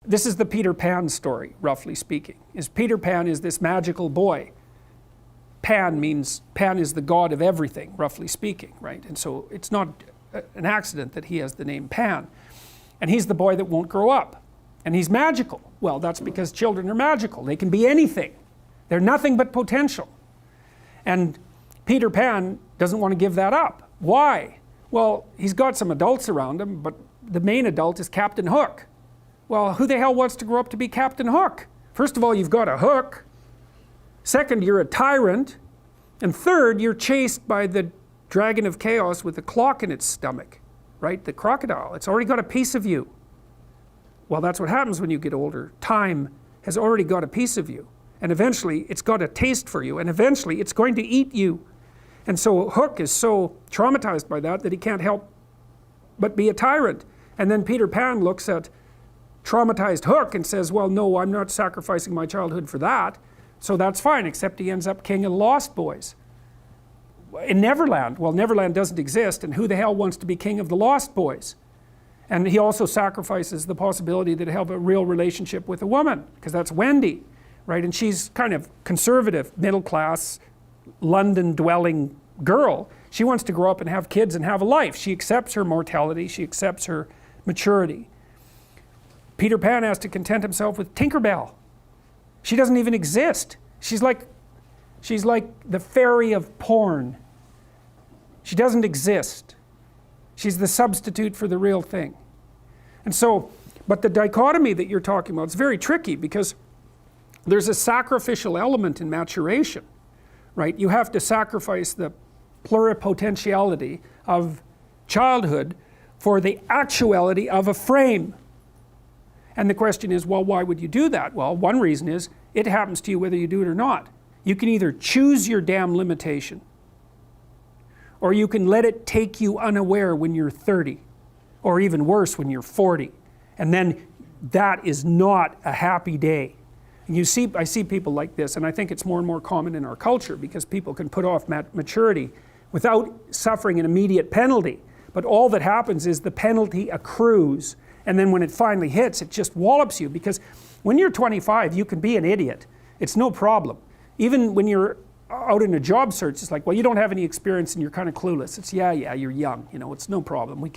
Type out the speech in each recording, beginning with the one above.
this is the Peter Pan story, roughly speaking. Peter Pan is this magical boy. Pan is the god of everything, roughly speaking, right? And so it's not an accident that he has the name Pan. And he's the boy that won't grow up. And he's magical. Well, that's because children are magical. They can be anything. They're nothing but potential. And Peter Pan doesn't want to give that up. Why? Well, he's got some adults around him, but the main adult is Captain Hook. Well, who the hell wants to grow up to be Captain Hook? First of all, you've got a hook. Second, you're a tyrant. And third, you're chased by the dragon of chaos with a clock in its stomach, right? The crocodile. It's already got a piece of you. Well, that's what happens when you get older. Time has already got a piece of you. And eventually, it's got a taste for you. And eventually, it's going to eat you. And so Hook is so traumatized by that he can't help but be a tyrant. And then Peter Pan looks at traumatized Hook and says, well, no, I'm not sacrificing my childhood for that. So that's fine, except he ends up king of the Lost Boys. In Neverland, well, Neverland doesn't exist, and who the hell wants to be king of the Lost Boys? And he also sacrifices the possibility that he'll have a real relationship with a woman, because that's Wendy, right? And she's kind of conservative, middle class, London-dwelling girl. She wants to grow up and have kids and have a life. She accepts her mortality, she accepts her maturity. Peter Pan has to content himself with Tinkerbell. She doesn't even exist. She's like the fairy of porn. She doesn't exist. She's the substitute for the real thing. And so, but the dichotomy that you're talking about is very tricky, because there's a sacrificial element in maturation, right? You have to sacrifice the pluripotentiality of childhood for the actuality of a frame. And the question is, well, why would you do that? Well, one reason is it happens to you whether you do it or not. You can either choose your damn limitation, or you can let it take you unaware when you're 30, or even worse, when you're 40. And then that is not a happy day. And I see people like this, and I think it's more and more common in our culture, because people can put off maturity without suffering an immediate penalty. But all that happens is the penalty accrues, and then when it finally hits, it just wallops you. Because when you're 25, you can be an idiot. It's no problem. Even when you're out in a job search, it's like, well, you don't have any experience and you're kind of clueless. It's, yeah, you're young, it's no problem.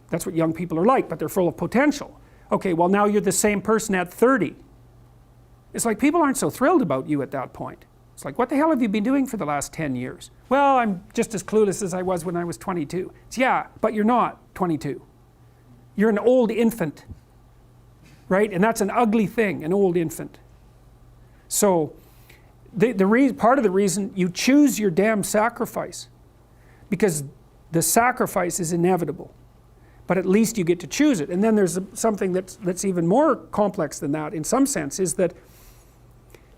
That's what young people are like, but they're full of potential. Okay, well, now you're the same person at 30. It's like people aren't so thrilled about you at that point. It's like, what the hell have you been doing for the last 10 years? Well, I'm just as clueless as I was when I was 22. It's, yeah, but you're not 22. You're an old infant, right? And that's an ugly thing, an old infant. So part of the reason you choose your damn sacrifice, because the sacrifice is inevitable, but at least you get to choose it. And then there's something that's even more complex than that in some sense, is that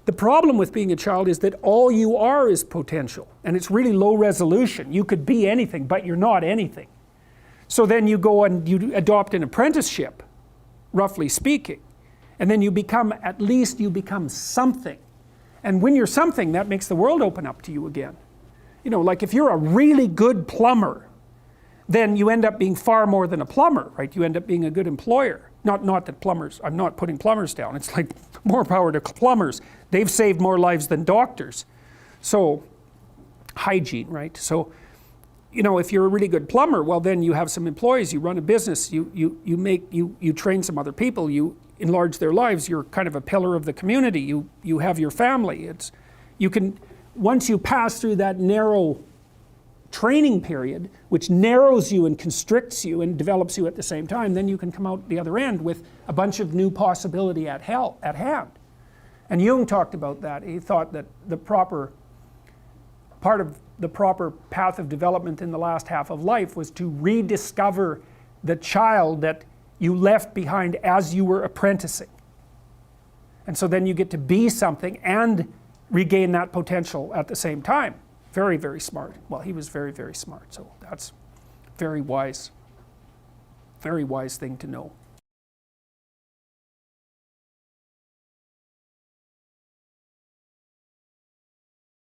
the problem with being a child is that all you are is potential, and it's really low resolution. You could be anything, but you're not anything. So then you go and you adopt an apprenticeship, roughly speaking, and then at least you become something. And when you're something, that makes the world open up to you again. Like if you're a really good plumber, then you end up being far more than a plumber, right? You end up being a good employer. Not that plumbers, I'm not putting plumbers down. It's like more power to plumbers. They've saved more lives than doctors. So, hygiene, right? So, if you're a really good plumber, well, then you have some employees, you run a business, you train some other people, you enlarge their lives, you're kind of a pillar of the community, you have your family. Once you pass through that narrow training period, which narrows you and constricts you and develops you at the same time, then you can come out the other end with a bunch of new possibility at hand. And Jung talked about that. He thought that part of the proper path of development in the last half of life was to rediscover the child that you left behind as you were apprenticing. And so then you get to be something and regain that potential at the same time. Very, very smart. Well, he was very, very smart. So that's very wise thing to know.